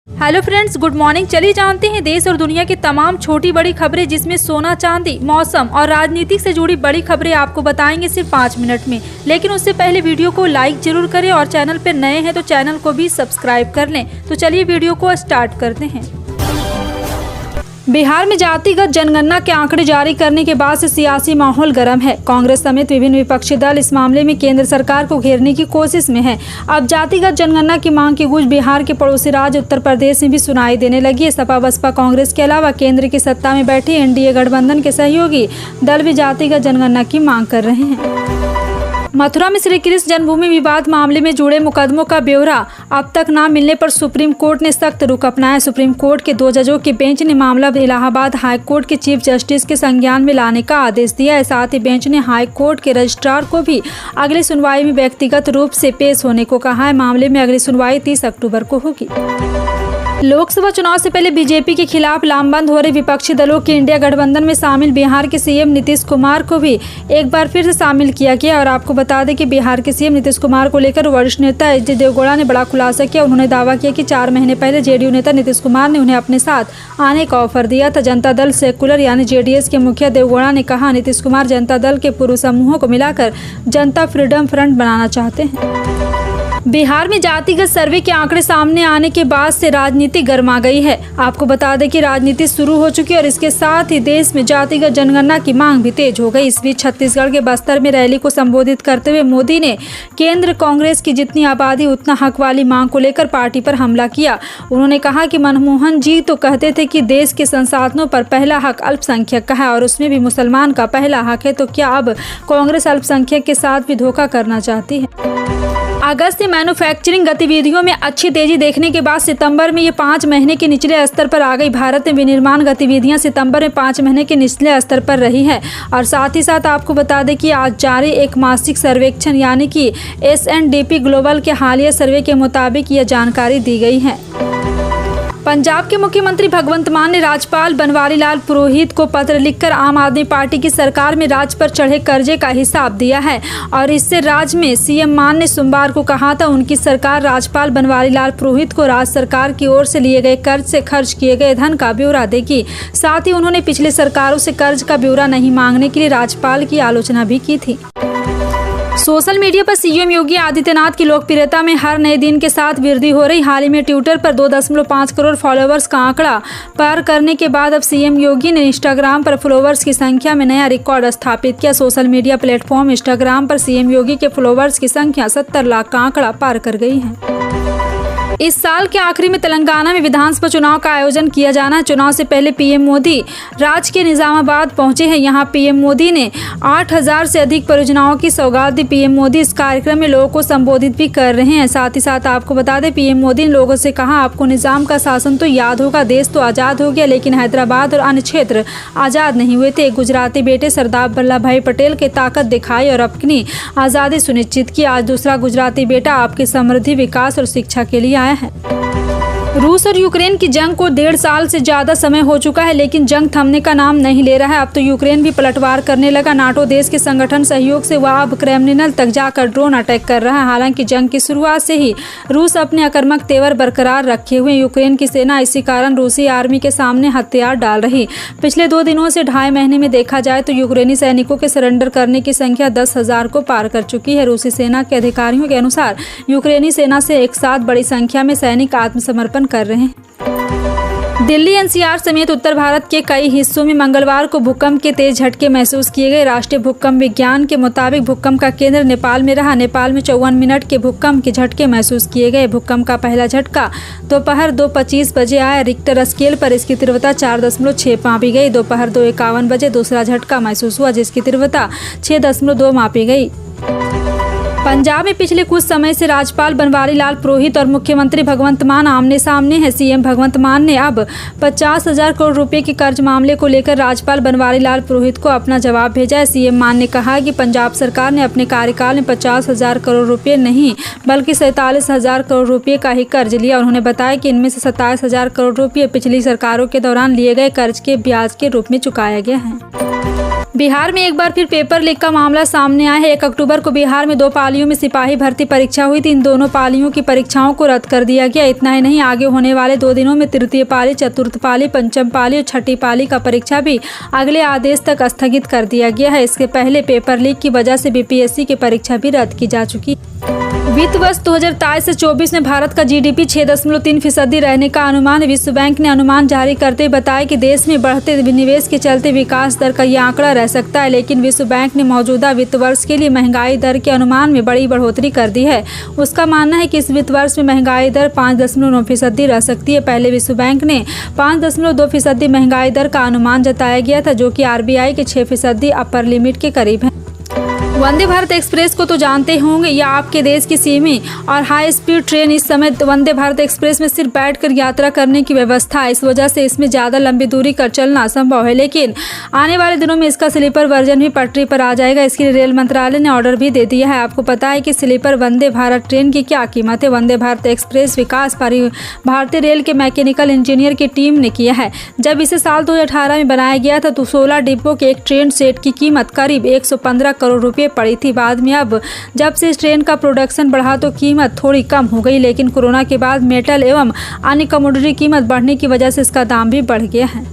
Hello friends, good morning. चलिए जानते हैं देश और दुनिया की तमाम छोटी बड़ी खबरें, जिसमें सोना चांदी, मौसम और राजनीति से जुड़ी बड़ी खबरें आपको बताएंगे सिर्फ 5 मिनट में। लेकिन उससे पहले वीडियो को लाइक जरूर करें और चैनल पर नए हैं तो चैनल को भी सब्सक्राइब कर लें। तो चलिए वीडियो को स्टार्ट करते हैं। बिहार में जातिगत जनगणना के आंकड़े जारी करने के बाद से सियासी माहौल गर्म है। कांग्रेस समेत विभिन्न विपक्षी दल इस मामले में केंद्र सरकार को घेरने की कोशिश में है। अब जातिगत जनगणना की मांग की गूंज बिहार के पड़ोसी राज्य उत्तर प्रदेश में भी सुनाई देने लगी है। सपा बसपा कांग्रेस के अलावा केंद्र की सत्ता में बैठे एनडीए गठबंधन के सहयोगी दल भी जातिगत जनगणना की मांग कर रहे हैं। मथुरा में श्री कृष्ण जन्मभूमि विवाद मामले में जुड़े मुकदमों का ब्यौरा अब तक न मिलने पर सुप्रीम कोर्ट ने सख्त रुख अपनाया। सुप्रीम कोर्ट के 2 जजों के बेंच ने मामला इलाहाबाद हाई कोर्ट के चीफ जस्टिस के संज्ञान में लाने का आदेश दिया है। साथ ही बेंच ने हाई कोर्ट के रजिस्ट्रार को भी अगली सुनवाई में व्यक्तिगत रूप से पेश होने को कहा है। मामले में अगली सुनवाई 30 अक्टूबर को होगी। लोकसभा चुनाव से पहले बीजेपी के खिलाफ लामबंद हो रहे विपक्षी दलों के इंडिया गठबंधन में शामिल बिहार के सीएम नीतीश कुमार को भी एक बार फिर से शामिल किया गया। और आपको बता दें कि बिहार के सीएम नीतीश कुमार को लेकर वरिष्ठ नेता एच.डी. देवगौड़ा ने बड़ा खुलासा किया। उन्होंने दावा किया कि 4 महीने पहले जेडीयू नेता नीतीश कुमार ने उन्हें अपने साथ आने का ऑफर दिया था। जनता दल सेकुलर यानी जेडीएस के मुखिया देवगौड़ा ने कहा, नीतीश कुमार जनता दल के पूर्व समूहों को मिलाकर जनता फ्रीडम फ्रंट बनाना चाहते हैं। बिहार में जातिगत सर्वे के आंकड़े सामने आने के बाद से राजनीति गर्मा गई है। आपको बता दें कि राजनीति शुरू हो चुकी है और इसके साथ ही देश में जातिगत जनगणना की मांग भी तेज हो गई। इस बीच छत्तीसगढ़ के बस्तर में रैली को संबोधित करते हुए मोदी ने केंद्र कांग्रेस की जितनी आबादी उतना हक वाली मांग को लेकर पार्टी पर हमला किया। उन्होंने कहा कि मनमोहन जी तो कहते थे कि देश के संसाधनों पर पहला हक अल्पसंख्यक का है और उसमें भी मुसलमान का पहला हक है, तो क्या अब कांग्रेस अल्पसंख्यक के साथ भी धोखा करना चाहती है? अगस्त में मैन्युफैक्चरिंग गतिविधियों में अच्छी तेजी देखने के बाद सितंबर में ये 5 महीने के निचले स्तर पर आ गई। भारत में विनिर्माण गतिविधियां सितंबर में 5 महीने के निचले स्तर पर रही है। और साथ ही साथ आपको बता दें कि आज जारी एक मासिक सर्वेक्षण यानी कि S&P ग्लोबल के हालिया सर्वे के मुताबिक यह जानकारी दी गई है। पंजाब के मुख्यमंत्री भगवंत मान ने राज्यपाल बनवारी लाल पुरोहित को पत्र लिखकर आम आदमी पार्टी की सरकार में राज्य पर चढ़े कर्जे का हिसाब दिया है। और इससे राज्य में सीएम मान ने सोमवार को कहा था उनकी सरकार राज्यपाल बनवारी लाल पुरोहित को राज्य सरकार की ओर से लिए गए कर्ज से खर्च किए गए धन का ब्यौरा देगी। साथ ही उन्होंने पिछले सरकारों से कर्ज का ब्यौरा नहीं मांगने के लिए राज्यपाल की आलोचना भी की थी। सोशल मीडिया पर सीएम योगी आदित्यनाथ की लोकप्रियता में हर नए दिन के साथ वृद्धि हो रही। हाल ही में ट्विटर पर 2.5 करोड़ फॉलोअर्स का आंकड़ा पार करने के बाद अब सीएम योगी ने इंस्टाग्राम पर फॉलोअर्स की संख्या में नया रिकॉर्ड स्थापित किया। सोशल मीडिया प्लेटफॉर्म इंस्टाग्राम पर सीएम योगी के फॉलोअर्स की संख्या 70 लाख का आंकड़ा पार कर गई है। इस साल के आखिरी में तेलंगाना में विधानसभा चुनाव का आयोजन किया जाना है। चुनाव से पहले पीएम मोदी राज्य के निजामाबाद पहुंचे हैं। यहां पीएम मोदी ने 8000 से अधिक परियोजनाओं की सौगात दी। पीएम मोदी इस कार्यक्रम में लोगों को संबोधित भी कर रहे हैं। साथ ही साथ आपको बता दें, पीएम मोदी ने लोगों से कहा, आपको निजाम का शासन तो याद होगा, देश तो आज़ाद हो गया लेकिन हैदराबाद और अन्य क्षेत्र आज़ाद नहीं हुए थे। गुजराती बेटे सरदार वल्लभ भाई पटेल की ताकत दिखाई और अपनी आज़ादी सुनिश्चित की। आज दूसरा गुजराती बेटा आपकी समृद्धि, विकास और शिक्षा के लिए आया है। रूस और यूक्रेन की जंग को 1.5 साल से ज्यादा समय हो चुका है, लेकिन जंग थमने का नाम नहीं ले रहा है। अब तो यूक्रेन भी पलटवार करने लगा। नाटो देश के संगठन सहयोग से वह अब क्रेमलिन तक जाकर ड्रोन अटैक कर रहा है। हालांकि जंग की शुरुआत से ही रूस अपने आक्रामक तेवर बरकरार रखे हुए। यूक्रेन की सेना इसी कारण रूसी आर्मी के सामने हथियार डाल रही। पिछले 2 दिनों से 2.5 महीने में देखा जाए तो यूक्रेनी सैनिकों के सरेंडर करने की संख्या 10,000 को पार कर चुकी है। रूसी सेना के अधिकारियों के अनुसार यूक्रेनी सेना से एक साथ बड़ी संख्या में सैनिक आत्मसमर्पण कर रहे हैं। दिल्ली एनसीआर समेत उत्तर भारत के कई हिस्सों में मंगलवार को भूकंप के तेज झटके महसूस किए गए। राष्ट्रीय भूकंप विज्ञान के मुताबिक भूकंप का केंद्र नेपाल में रहा। नेपाल में 54 मिनट के भूकंप के झटके महसूस किए गए। भूकंप का पहला झटका दोपहर 2:25 बजे आया। रिक्टर स्केल पर इसकी तीव्रता 4.6 मापी गई। दोपहर 2:51 बजे दूसरा झटका महसूस हुआ जिसकी तीव्रता 6.2 मापी गई। पंजाब में पिछले कुछ समय से राज्यपाल बनवारी लाल पुरोहित और मुख्यमंत्री भगवंत मान आमने सामने हैं। सीएम भगवंत मान ने अब 50,000 करोड़ रुपए के कर्ज मामले को लेकर राज्यपाल बनवारी लाल पुरोहित को अपना जवाब भेजा है। सीएम मान ने कहा कि पंजाब सरकार ने अपने कार्यकाल में 50,000 करोड़ रुपए नहीं बल्कि 47,000 करोड़ रुपए का ही कर्ज लिया। उन्होंने बताया कि इनमें से 27,000 करोड़ रुपए पिछली सरकारों के दौरान लिए गए कर्ज के ब्याज के रूप में चुकाया गया है। बिहार में एक बार फिर पेपर लीक का मामला सामने आया है। 1 अक्टूबर को बिहार में 2 पालियों में सिपाही भर्ती परीक्षा हुई थी। इन दोनों पालियों की परीक्षाओं को रद्द कर दिया गया। इतना ही नहीं, आगे होने वाले 2 दिनों में तृतीय पाली, चतुर्थ पाली, पंचम पाली और छठी पाली का परीक्षा भी अगले आदेश तक स्थगित कर दिया गया है। इसके पहले पेपर लीक की वजह से बीपीएससी की परीक्षा भी रद्द की जा चुकी है। वित्त वर्ष 2023 से 24 में भारत का जीडीपी 6.3% रहने का अनुमान विश्व बैंक ने अनुमान जारी करते हुए बताया कि देश में बढ़ते निवेश के चलते विकास दर का यह आंकड़ा रह सकता है। लेकिन विश्व बैंक ने मौजूदा वित्त वर्ष के लिए महंगाई दर के अनुमान में बड़ी बढ़ोतरी कर दी है। उसका मानना है कि इस वित्त वर्ष में महंगाई दर 5.9% रह सकती है। पहले विश्व बैंक ने 5.2% महंगाई दर का अनुमान जताया गया था, जो कि आरबीआई के 6% अपर लिमिट के करीब है। वंदे भारत एक्सप्रेस को तो जानते होंगे, यह आपके देश की सीमी और हाई स्पीड ट्रेन। इस समय वंदे भारत एक्सप्रेस में सिर्फ बैठकर यात्रा करने की व्यवस्था है। इस वजह से इसमें ज़्यादा लंबी दूरी कर चलना असंभव है। लेकिन आने वाले दिनों में इसका स्लीपर वर्जन भी पटरी पर आ जाएगा। इसके लिए रेल मंत्रालय ने ऑर्डर भी दे दिया है। आपको पता है कि स्लीपर वंदे भारत ट्रेन की क्या कीमत है? वंदे भारत एक्सप्रेस विकास भारतीय रेल के मैकेनिकल इंजीनियर की टीम ने किया है। जब इसे साल 2018 में बनाया गया था तो 16 डिब्बों के एक ट्रेन सेट की कीमत करीब 115 करोड़ रुपये पड़ी थी। बाद में अब जब से इस ट्रेन का प्रोडक्शन बढ़ा तो कीमत थोड़ी कम हो गई। लेकिन कोरोना के बाद मेटल एवं अन्य कमोडिटी कीमत बढ़ने की वजह से इसका दाम भी बढ़ गया है।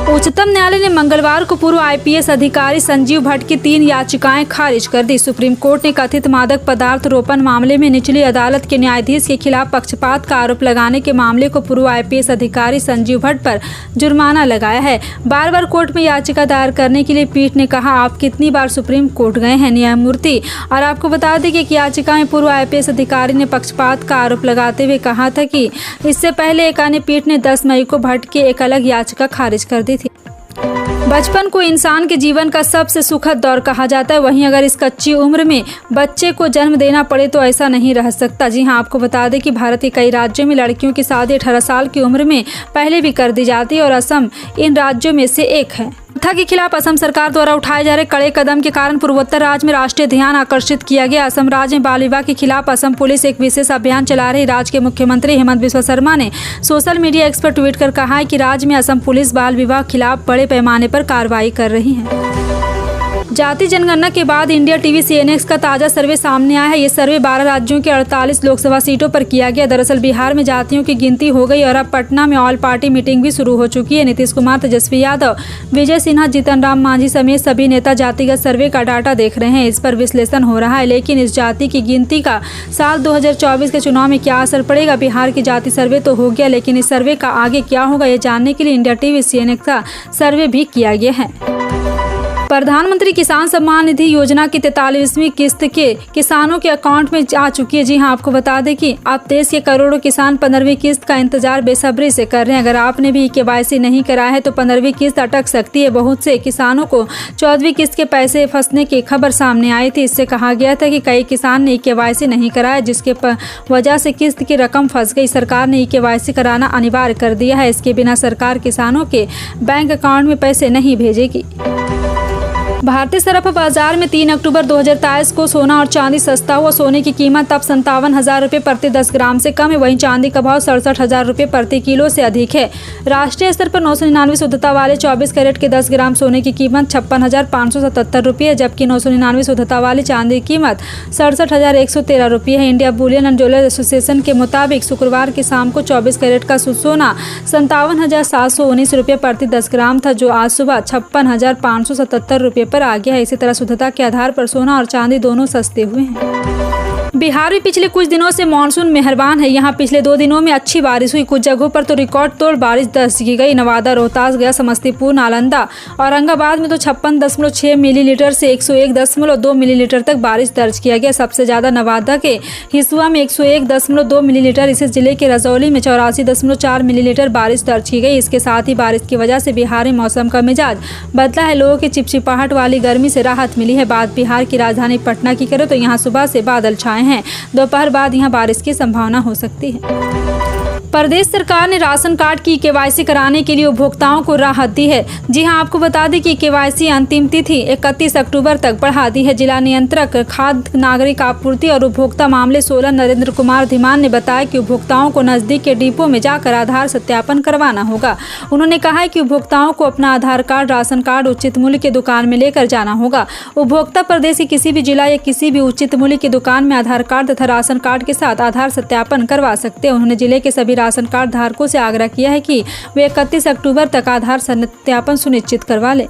उच्चतम न्यायालय ने मंगलवार को पूर्व आईपीएस अधिकारी संजीव भट्ट की 3 याचिकाएं खारिज कर दी। सुप्रीम कोर्ट ने कथित मादक पदार्थ रोपण मामले में निचली अदालत के न्यायाधीश के खिलाफ पक्षपात का आरोप लगाने के मामले को पूर्व आईपीएस अधिकारी संजीव भट्ट पर जुर्माना लगाया है। बार बार कोर्ट में याचिका दायर करने के लिए पीठ ने कहा, आप कितनी बार सुप्रीम कोर्ट गए हैं न्यायमूर्ति? और आपको बता दें कि एक याचिका में पूर्व आईपीएस अधिकारी ने पक्षपात का आरोप लगाते हुए कहा था कि इससे पहले एक अन्य पीठ ने 10 मई को भट्ट की एक अलग याचिका खारिज कर दी थी। बचपन को इंसान के जीवन का सबसे सुखद दौर कहा जाता है। वहीं अगर इस कच्ची उम्र में बच्चे को जन्म देना पड़े तो ऐसा नहीं रह सकता। जी हां, आपको बता दें कि भारत के कई राज्यों में लड़कियों की शादी 18 साल की उम्र में पहले भी कर दी जाती है और असम इन राज्यों में से एक है। प्रथा के खिलाफ असम सरकार द्वारा उठाए जा रहे कड़े कदम के कारण पूर्वोत्तर राज्य में राष्ट्रीय ध्यान आकर्षित किया गया। असम राज्य में बाल विवाह के खिलाफ असम पुलिस एक विशेष अभियान चला रही। राज्य के मुख्यमंत्री हेमंत बिस्वा शर्मा ने सोशल मीडिया एक्स पर ट्वीट कर कहा है कि राज्य में असम पुलिस बाल विवाह के खिलाफ बड़े पैमाने पर कार्रवाई कर रही है। जाति जनगणना के बाद इंडिया टीवी सीएनएक्स का ताजा सर्वे सामने आया है। ये सर्वे 12 राज्यों के 48 लोकसभा सीटों पर किया गया। दरअसल बिहार में जातियों की गिनती हो गई और अब पटना में ऑल पार्टी मीटिंग भी शुरू हो चुकी है। नीतीश कुमार, तेजस्वी यादव, विजय सिन्हा, जीतन राम मांझी समेत सभी नेता जातिगत सर्वे का डाटा देख रहे हैं। इस पर विश्लेषण हो रहा है। लेकिन इस जाति की गिनती का साल 2024 के चुनाव में क्या असर पड़ेगा? बिहार की जाति सर्वे तो हो गया, लेकिन इस सर्वे का आगे क्या होगा, ये जानने के लिए इंडिया टीवी सीएनएक्स का सर्वे भी किया गया है। प्रधानमंत्री किसान सम्मान निधि योजना की 43वीं किस्त के किसानों के अकाउंट में आ चुकी है। जी हां, आपको बता दें कि अब देश के करोड़ों किसान 15वीं किस्त का इंतजार बेसब्री से कर रहे हैं। अगर आपने भी केवाईसी नहीं कराया है तो 15वीं किस्त अटक सकती है। बहुत से किसानों को 14वीं किस्त के पैसे फंसने की खबर सामने आई थी। इससे कहा गया था कि कई किसान ने केवाईसी नहीं कराया, जिसके वजह से किस्त की रकम फंस गई। सरकार ने केवाईसी कराना अनिवार्य कर दिया है। इसके बिना सरकार किसानों के बैंक अकाउंट में पैसे नहीं भेजेगी। भारतीय सराफा बाजार में 3 अक्टूबर 2023 को सोना और चांदी सस्ता हुआ। सोने की कीमत अब 57,000 रुपये प्रति 10 ग्राम से कम है। वहीं चांदी का भाव 67,000 रुपये प्रति किलो से अधिक है। राष्ट्रीय स्तर पर 999 शुद्धता वाले 24 कैरेट के 10 ग्राम सोने की कीमत 56,577 रुपये है, जबकि 999 शुद्धता वाली चांदी की कीमत 67,113 रुपये है। India Boolean and jewellers association के मुताबिक शुक्रवार की शाम को 24 कैरेट का सोना 57,719 रुपये प्रति 10 ग्राम था, जो आज सुबह 56,577 रुपये पर आ गया है। इसी तरह शुद्धता के आधार पर सोना और चांदी दोनों सस्ते हुए हैं। बिहार में पिछले कुछ दिनों से मानसून मेहरबान है। यहाँ पिछले 2 दिनों में अच्छी बारिश हुई। कुछ जगहों पर तो रिकॉर्ड तोड़ बारिश दर्ज की गई। नवादा, रोहतास, गया, समस्तीपुर, नालंदा, औरंगाबाद में तो 56.6 मिलीलीटर से 101.2 मिलीलीटर तक बारिश दर्ज किया गया। सबसे ज्यादा नवादा के हिसुआ में 101.2 मिलीलीटर, इसी जिले के रजौली में 84.4 मिलीलीटर बारिश दर्ज की गई। इसके साथ ही बारिश की वजह से बिहार में मौसम का मिजाज बदला है। लोगों की चिपचिपाहट वाली गर्मी से राहत मिली है। बात बिहार की राजधानी पटना की करें तो यहाँ सुबह से बादल छाए हैं। दोपहर बाद यहां बारिश की संभावना हो सकती है। प्रदेश सरकार ने राशन कार्ड की केवाईसी कराने के लिए उपभोक्ताओं को राहत दी है। जी हां, आपको बता दें कि केवाईसी अंतिम तिथि 31 अक्टूबर तक बढ़ा दी है। जिला नियंत्रक खाद्य नागरिक आपूर्ति और उपभोक्ता मामले 16 नरेंद्र कुमार धीमान ने बताया कि उपभोक्ताओं को नजदीक के डिपो में जाकर आधार सत्यापन करवाना होगा। उन्होंने कहा है कि उपभोक्ताओं को अपना आधार कार्ड, राशन कार्ड उचित मूल्य की दुकान में लेकर जाना होगा। उपभोक्ता प्रदेश के किसी भी जिला या किसी भी उचित मूल्य की दुकान में आधार कार्ड तथा राशन कार्ड के साथ आधार सत्यापन करवा सकते हैं। उन्होंने जिले के सभी राशन कार्ड धारकों से आग्रह किया है कि वे 31 अक्टूबर तक आधार सत्यापन सुनिश्चित करवा लें।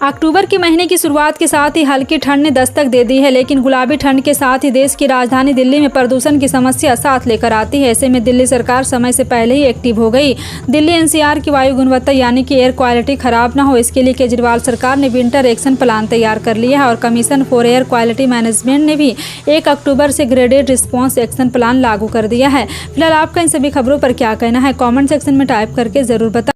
अक्टूबर के महीने की शुरुआत के साथ ही हल्की ठंड ने दस्तक दे दी है, लेकिन गुलाबी ठंड के साथ ही देश की राजधानी दिल्ली में प्रदूषण की समस्या साथ लेकर आती है। ऐसे में दिल्ली सरकार समय से पहले ही एक्टिव हो गई। दिल्ली एनसीआर की वायु गुणवत्ता यानी कि एयर क्वालिटी खराब न हो, इसके लिए केजरीवाल सरकार ने विंटर एक्शन प्लान तैयार कर लिया है और commission for air quality management ने भी 1 अक्टूबर से ग्रेडेड रिस्पॉन्स एक्शन प्लान लागू कर दिया है। फिलहाल आपका इन सभी खबरों पर क्या कहना है, कॉमेंट सेक्शन में टाइप करके जरूर बताएं।